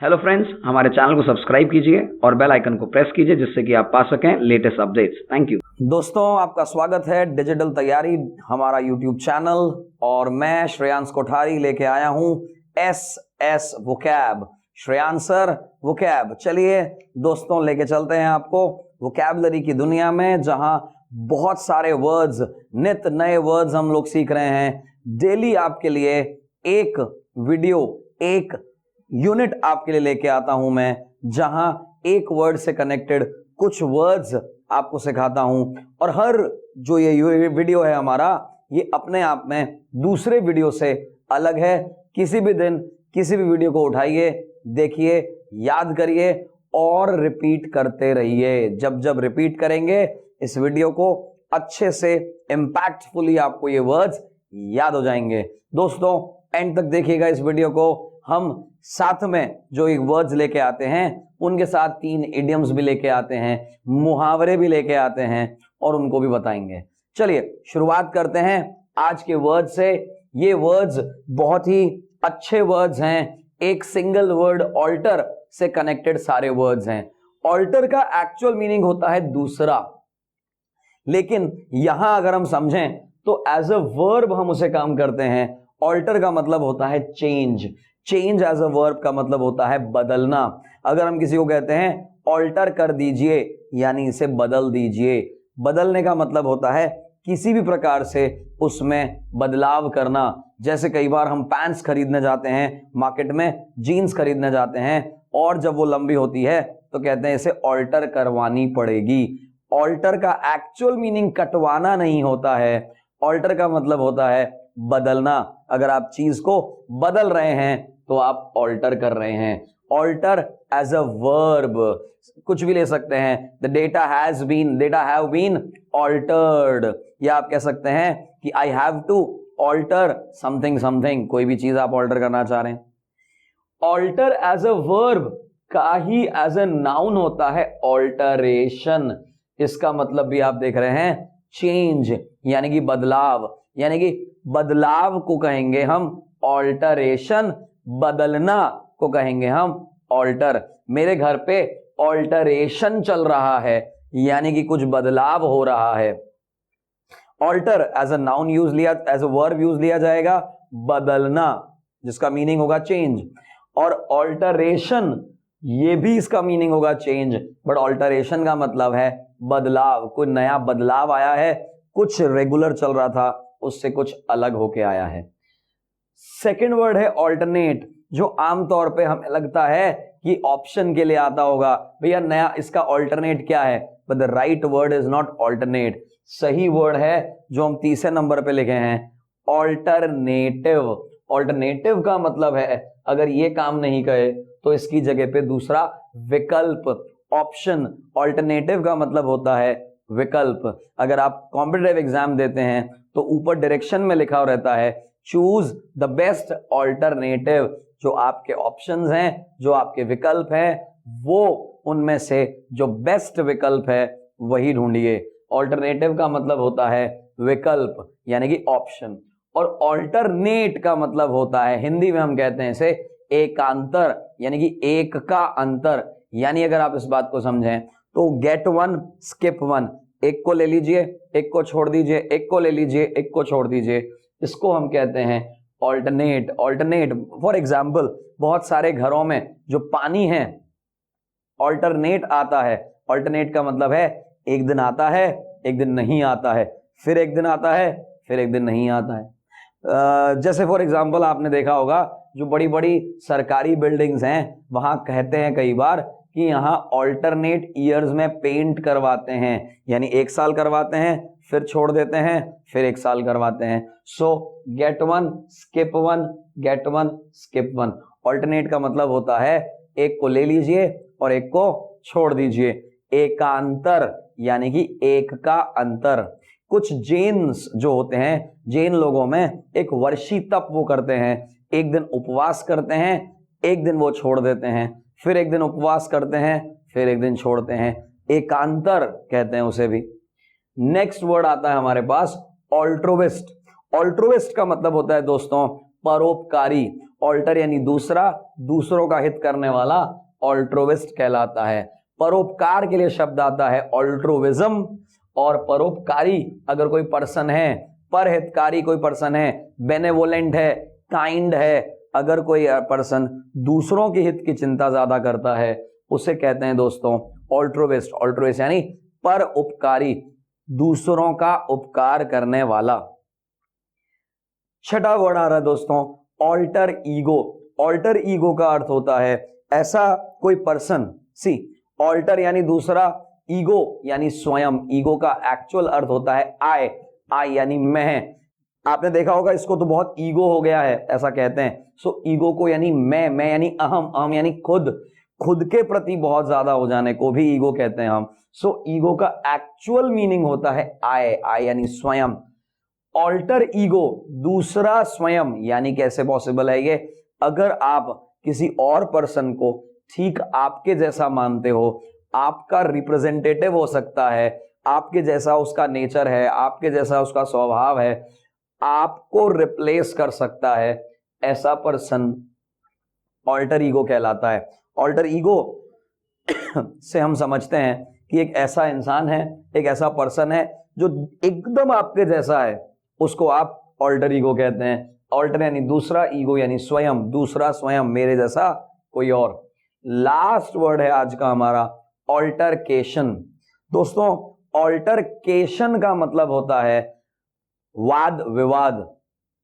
Hello friends, हमारे channel को subscribe कीजिए और बेल आइकन को प्रेस कीजिए जिससे कि आप पा सकें लेटेस्ट अपडेट्स। थैंक यू दोस्तों, आपका स्वागत है डिजिटल तैयारी हमारा यूट्यूब चैनल। और मैं श्रेयांश कोठारी लेके आया हूं S vocab. Shreyansh sir vocab. चलिए दोस्तों, लेके चलते हैं आपको वोकैबलरी की दुनिया में, जहां बहुत सारे वर्ड्स, नित नए वर्ड्स हम लोग सीख रहे हैं। डेली आपके लिए एक वीडियो, एक यूनिट आपके लिए लेके आता हूं मैं, जहां एक वर्ड से कनेक्टेड कुछ वर्ड्स आपको सिखाता हूं। और हर जो ये वीडियो है हमारा, ये अपने आप में दूसरे वीडियो से अलग है। किसी भी दिन किसी भी वीडियो को उठाइए, देखिए, याद करिए और रिपीट करते रहिए। जब जब रिपीट करेंगे इस वीडियो को, अच्छे से इंपैक्टफुली आपको ये वर्ड्स याद हो जाएंगे। दोस्तों, एंड तक देखिएगा इस वीडियो को। हम साथ में जो एक वर्ड्स लेके आते हैं, उनके साथ 3 इडियम्स भी लेके आते हैं, मुहावरे भी लेके आते हैं और उनको भी बताएंगे। चलिए शुरुआत करते हैं आज के वर्ड से। ये वर्ड्स बहुत ही अच्छे वर्ड्स हैं। एक सिंगल वर्ड ऑल्टर से कनेक्टेड सारे वर्ड्स हैं। ऑल्टर का एक्चुअल मीनिंग होता है दूसरा, लेकिन यहां अगर हम समझें तो एज अ वर्ब हम उसे काम करते हैं। ऑल्टर का मतलब होता है change. Change as a verb का मतलब होता है बदलना। अगर हम किसी को कहते हैं ऑल्टर कर दीजिए, यानी इसे बदल दीजिए। बदलने का मतलब होता है किसी भी प्रकार से उसमें बदलाव करना। जैसे कई बार हम पैंट्स खरीदने जाते हैं मार्केट में, जीन्स खरीदने जाते हैं, और जब वो लंबी होती है तो कहते हैं इसे ऑल्टर करवानी पड़ेगी। ऑल्टर का एक्चुअल मीनिंग कटवाना नहीं होता है। ऑल्टर का मतलब होता है बदलना। अगर आप चीज को बदल रहे हैं तो आप ऑल्टर कर रहे हैं। ऑल्टर एज अ वर्ब कुछ भी ले सकते हैं। The data have been altered, या आप कह सकते हैं कि I have to alter something. कोई भी चीज आप ऑल्टर करना चाह रहे हैं। ऑल्टर एज अ वर्ब का ही एज अ नाउन होता है ऑल्टरेशन। इसका मतलब भी आप देख रहे हैं चेंज, यानी कि बदलाव। यानी कि बदलाव को कहेंगे हम ऑल्टरेशन, बदलना को कहेंगे हम ऑल्टर। मेरे घर पे ऑल्टरेशन चल रहा है, यानी कि कुछ बदलाव हो रहा है। Alter as a noun use लिया, एज अ वर्ब यूज लिया जाएगा बदलना, जिसका मीनिंग होगा चेंज। और ऑल्टरेशन, ये भी इसका मीनिंग होगा चेंज, बट ऑल्टरेशन का मतलब है बदलाव। कोई नया बदलाव आया है, कुछ रेगुलर चल रहा था उससे कुछ अलग होके आया है। सेकेंड वर्ड है ऑल्टरनेट, जो आमतौर पे हमें लगता है कि ऑप्शन के लिए आता होगा, भैया नया इसका ऑल्टरनेट क्या है, but the right word is not alternate. सही वर्ड है जो हम तीसरे नंबर पे लिखे हैं, ऑल्टरनेटिव। ऑल्टरनेटिव का मतलब है अगर ये काम नहीं करे तो इसकी जगह पे दूसरा विकल्प, ऑप्शन। ऑल्टरनेटिव का मतलब होता है विकल्प। अगर आप कॉम्पिटिटिव एग्जाम देते हैं तो ऊपर डायरेक्शन में लिखा रहता है चूज द बेस्ट ऑल्टरनेटिव। जो आपके ऑप्शंस हैं, जो आपके विकल्प हैं, वो उनमें से जो बेस्ट विकल्प है वही ढूंढिए। ऑल्टरनेटिव का मतलब होता है विकल्प, यानी कि ऑप्शन। और ऑल्टरनेट का मतलब होता है, हिंदी में हम कहते हैं इसे एकांतर, यानी कि एक का अंतर। यानी अगर आप इस बात को समझें तो गेट वन स्किप वन, एक को ले लीजिए, एक को छोड़ दीजिए, एक को ले लीजिए, एक को छोड़ दीजिए, इसको हम कहते हैं ऑल्टरनेट। ऑल्टरनेट फॉर एग्जाम्पल, बहुत सारे घरों में जो पानी है ऑल्टरनेट आता है। ऑल्टरनेट का मतलब है एक दिन आता है, एक दिन नहीं आता है, फिर एक दिन आता है, फिर एक दिन नहीं आता है। जैसे फॉर एग्जाम्पल आपने देखा होगा जो बड़ी बड़ी सरकारी बिल्डिंग्स हैं, वहां कहते हैं कई बार कि यहाँ ऑल्टरनेट ईयर्स में पेंट करवाते हैं, यानी 1 साल करवाते हैं, फिर छोड़ देते हैं, फिर 1 साल करवाते हैं। सो get one skip one, get one skip one. Alternate का मतलब होता है एक को ले लीजिए और एक को छोड़ दीजिए। एकांतर, यानी कि एक का अंतर। कुछ जैन्स जो होते हैं, जैन लोगों में एक वर्षी तप वो करते हैं। एक दिन उपवास करते हैं, एक दिन वो छोड़ देते हैं, फिर एक दिन उपवास करते हैं, फिर एक दिन छोड़ते हैं। एकांतर कहते हैं उसे भी। नेक्स्ट वर्ड आता है हमारे पास ऑल्ट्रोविस्ट। ऑल्ट्रोविस्ट का मतलब होता है दोस्तों परोपकारी। ऑल्टर यानी दूसरा, दूसरों का हित करने वाला ऑल्ट्रोविस्ट कहलाता है। परोपकार के लिए शब्द आता है ऑल्ट्रोविज्म, और परोपकारी अगर कोई पर्सन है, परहितकारी कोई पर्सन है, बेनेवोलेंट है, काइंड है, अगर कोई पर्सन दूसरों के हित की चिंता ज्यादा करता है, उसे कहते हैं दोस्तों ऑल्ट्रोविस्ट। ऑल्ट्रोविस्ट यानी पर उपकारी, दूसरों का उपकार करने वाला। छठा वर्ड आ रहा है दोस्तों ऑल्टर ईगो। ऑल्टर ईगो का अर्थ होता है ऐसा कोई पर्सन, सी ऑल्टर यानी दूसरा, ईगो यानी स्वयं। ईगो का एक्चुअल अर्थ होता है आई, आई यानी मैं। आपने देखा होगा इसको तो बहुत ईगो हो गया है ऐसा कहते हैं। सो ईगो को यानी मैं यानी अहम, अहम यानी खुद, खुद के प्रति बहुत ज्यादा हो जाने को भी ईगो कहते हैं हम। सो ईगो का एक्चुअल मीनिंग होता है आई, आई यानी स्वयं। ऑल्टर ईगो दूसरा स्वयं, यानी कैसे पॉसिबल है ये? अगर आप किसी और पर्सन को ठीक आपके जैसा मानते हो, आपका रिप्रेजेंटेटिव हो सकता है, आपके जैसा उसका नेचर है, आपके जैसा उसका स्वभाव है, आपको रिप्लेस कर सकता है, ऐसा पर्सन ऑल्टर ईगो कहलाता है। ऑल्टर ईगो से हम समझते हैं कि एक ऐसा इंसान है, एक ऐसा पर्सन है जो एकदम आपके जैसा है, उसको आप ऑल्टर ईगो कहते हैं। ऑल्टर यानी दूसरा, ईगो यानी स्वयं, दूसरा स्वयं, मेरे जैसा कोई और। लास्ट वर्ड है आज का हमारा ऑल्टरकेशन। दोस्तों ऑल्टरकेशन का मतलब होता है वाद विवाद,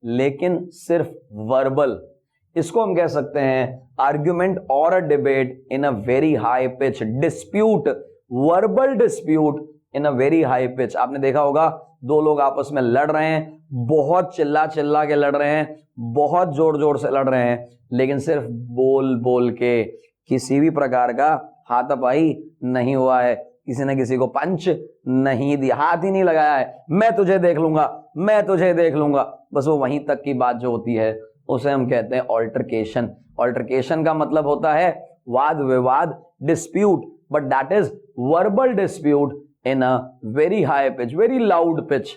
लेकिन सिर्फ वर्बल। इसको हम कह सकते हैं आर्ग्यूमेंट और a debate in a very high pitch, dispute, verbal dispute in a very high pitch. आपने देखा होगा दो लोग आपस में लड़ रहे हैं, बहुत चिल्ला चिल्ला के लड़ रहे हैं, बहुत जोर जोर से लड़ रहे हैं, लेकिन सिर्फ बोल बोल के, किसी भी प्रकार का हाथापाई नहीं हुआ है, किसी ने किसी को पंच नहीं दिया, हाथ ही नहीं लगाया है, मैं तुझे देख लूंगा, मैं तुझे देख लूंगा, बस वो वहीं तक की बात जो होती है उसे हम कहते हैं ऑल्टरकेशन। ऑल्टरकेशन का मतलब होता है वाद विवाद, dispute, but that is verbal dispute in a very high pitch, very loud pitch.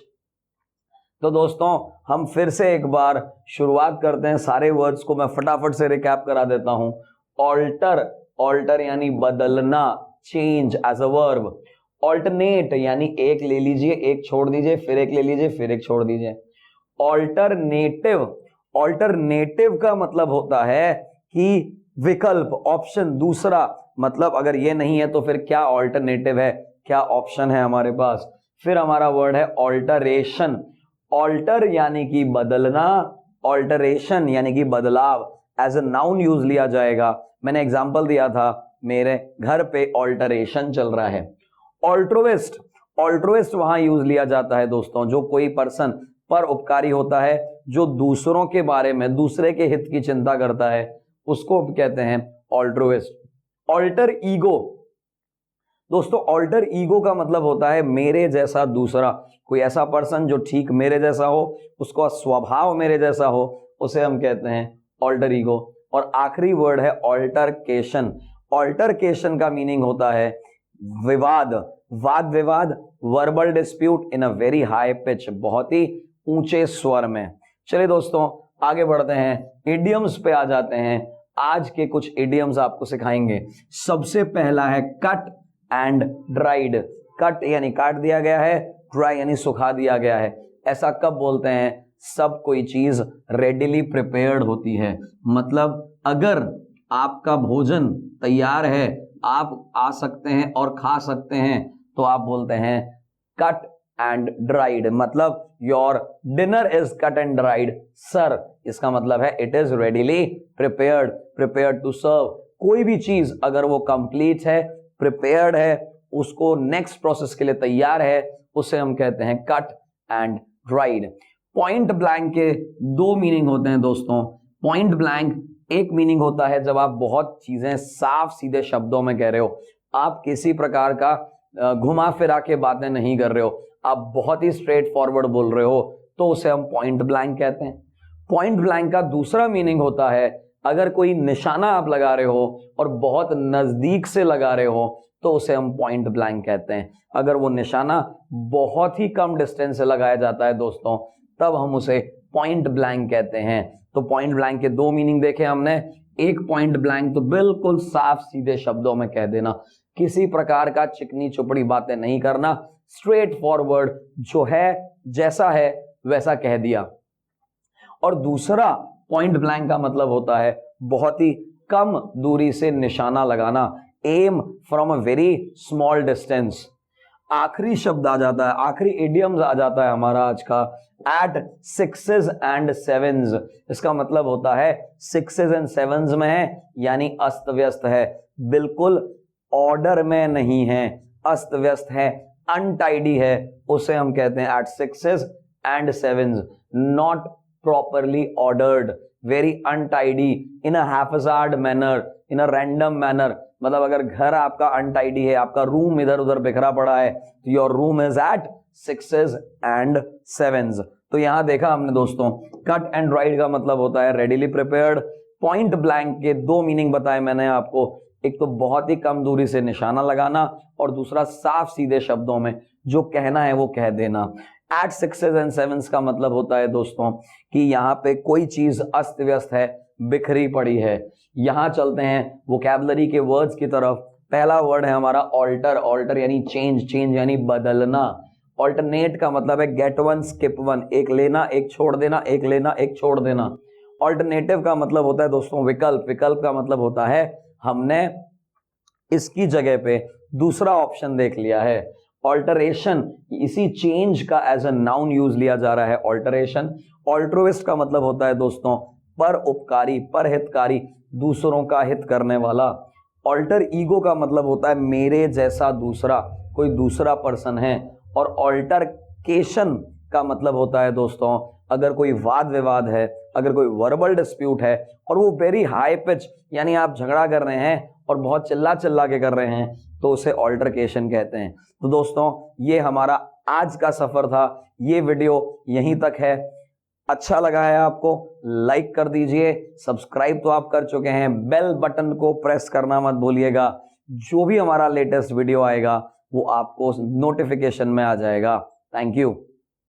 तो दोस्तों हम फिर से एक बार शुरुआत करते हैं, सारे वर्ड्स को मैं फटाफट से रिकैप करा देता हूं। ऑल्टर, ऑल्टर यानी बदलना, change as a verb. Alternate यानी एक ले लीजिए, एक छोड़ दीजिए, फिर एक ले लीजिए, फिर एक छोड़ दीजिए। ऑल्टरनेटिव, ऑल्टरनेटिव का मतलब होता है कि विकल्प, ऑप्शन, दूसरा। मतलब अगर ये नहीं है तो फिर क्या ऑल्टरनेटिव है, क्या ऑप्शन है हमारे पास। फिर हमारा वर्ड है ऑल्टरेशन। ऑल्टर यानी कि बदलना, ऑल्टरेशन यानी कि बदलाव, एज अ नाउन यूज लिया जाएगा। मैंने एग्जांपल दिया था, मेरे घर पे ऑल्टरेशन चल रहा है। ऑल्ट्रोइस्ट, ऑल्ट्रोइस्ट वहां यूज लिया जाता है दोस्तों जो कोई पर्सन पर उपकारी होता है, जो दूसरों के बारे में, दूसरे के हित की चिंता करता है, उसको कहते हैं ऑल्ट्रोइस्ट। ऑल्टर ईगो, दोस्तों ऑल्टर ईगो का मतलब होता है मेरे जैसा दूसरा, कोई ऐसा पर्सन जो ठीक मेरे जैसा हो, उसका स्वभाव मेरे जैसा हो, उसे हम कहते हैं ऑल्टर ईगो। और आखिरी वर्ड है ऑल्टरकेशन। ऑल्टरकेशन का मीनिंग होता है विवाद, वाद विवाद, verbal dispute in a very high pitch, बहुत ही ऊंचे स्वर में। चलिए दोस्तों आगे बढ़ते हैं, इडियम्स पे आ जाते हैं। आज के कुछ इडियम्स आपको सिखाएंगे। सबसे पहला है कट एंड ड्राइड। कट यानी काट दिया गया है, ड्राई यानी सुखा दिया गया है। ऐसा कब बोलते हैं? सब कोई चीज रेडिली प्रिपेयर्ड होती है। मतलब अगर आपका भोजन तैयार है, आप आ सकते हैं और खा सकते हैं, तो आप बोलते हैं कट एंड ड्राइड। मतलब your dinner is cut and dried sir, इसका मतलब है it is readily prepared, prepared to serve. कोई भी चीज अगर वो कंप्लीट है, प्रिपेयर्ड है, उसको नेक्स्ट प्रोसेस के लिए तैयार है, उसे हम कहते हैं cut and dried. Point blank के दो मीनिंग होते हैं दोस्तों। पॉइंट ब्लैंक एक मीनिंग होता है जब आप बहुत चीजें साफ सीधे शब्दों में कह रहे हो, आप किसी प्रकार का घुमा फिरा के बातें नहीं कर रहे हो, आप बहुत ही स्ट्रेट फॉरवर्ड बोल रहे हो, तो उसे हम पॉइंट ब्लैंक कहते हैं। पॉइंट ब्लैंक का दूसरा मीनिंग होता है अगर कोई निशाना आप लगा रहे हो और बहुत नजदीक से लगा रहे हो, तो उसे हम पॉइंट ब्लैंक कहते हैं। अगर वो निशाना बहुत ही कम डिस्टेंस से लगाया जाता है दोस्तों, तब हम उसे पॉइंट ब्लैंक कहते हैं। तो पॉइंट ब्लैंक के दो मीनिंग देखे हमने। एक पॉइंट ब्लैंक तो बिल्कुल साफ सीधे शब्दों में कह देना, किसी प्रकार का चिकनी चुपड़ी बातें नहीं करना, स्ट्रेट फॉरवर्ड जो है जैसा है वैसा कह दिया। और दूसरा पॉइंट ब्लैंक का मतलब होता है बहुत ही कम दूरी से निशाना लगाना, am from a very small distance. आखिरी शब्द आ जाता है, आखिरी इडियम्स आ जाता है हमारा आज का, एट सिक्सेस एंड सेवेंस। इसका मतलब होता है सिक्सेस एंड सेवेंस में है, यानी अस्त व्यस्त है, बिल्कुल ऑर्डर में नहीं है, अस्त व्यस्त है, अनटाइडी है, उसे हम कहते हैं at sixes and sevens, not properly ordered, very untidy, in a haphazard manner, in a random manner। मतलब अगर घर आपका अनटाइडी है, आपका रूम इधर उधर बिखरा पड़ा है, तो your room is at sixes and sevens. तो यहां देखा हमने दोस्तों, कट एंड राइट का मतलब होता है रेडीली प्रिपेयर्ड। पॉइंट ब्लैंक के दो मीनिंग बताए मैंने आपको, एक तो बहुत ही कम दूरी से निशाना लगाना, और दूसरा साफ सीधे शब्दों में जो कहना है वो कह देना। एट सिक्सेस एंड सेवेंस का मतलब होता है दोस्तों कि यहाँ पे कोई चीज अस्त व्यस्त है, बिखरी पड़ी है। यहां चलते हैं वोकैबुलरी के वर्ड्स की तरफ। पहला वर्ड है हमारा ऑल्टर। ऑल्टर यानी चेंज, चेंज यानी बदलना। ऑल्टरनेट का मतलब है गेट वन स्किप वन, एक लेना एक छोड़ देना, एक लेना एक छोड़ देना। ऑल्टरनेटिव का मतलब होता है दोस्तों विकल्प। विकल्प का मतलब होता है हमने इसकी जगह पे दूसरा ऑप्शन देख लिया है। ऑल्टरेशन, इसी चेंज का एज अ नाउन यूज लिया जा रहा है, ऑल्टरेशन। ऑल्ट्रोइस्ट का मतलब होता है दोस्तों पर उपकारी, पर हितकारी, दूसरों का हित करने वाला। ऑल्टर ईगो का मतलब होता है मेरे जैसा दूसरा, कोई दूसरा पर्सन है। और ऑल्टरकेशन का मतलब होता है दोस्तों अगर कोई वाद विवाद है, अगर कोई वर्बल डिस्प्यूट है और वो वेरी हाई पिच, यानी आप झगड़ा कर रहे हैं और बहुत चिल्ला चिल्ला के कर रहे हैं, तो उसे ऑल्टरकेशन कहते हैं। तो दोस्तों ये हमारा आज का सफर था, ये वीडियो यहीं तक है। अच्छा लगा है आपको, लाइक कर दीजिए, सब्सक्राइब तो आप कर चुके हैं, बेल बटन को प्रेस करना मत भूलिएगा। जो भी हमारा लेटेस्ट वीडियो आएगा वो आपको नोटिफिकेशन में आ जाएगा। Thank you.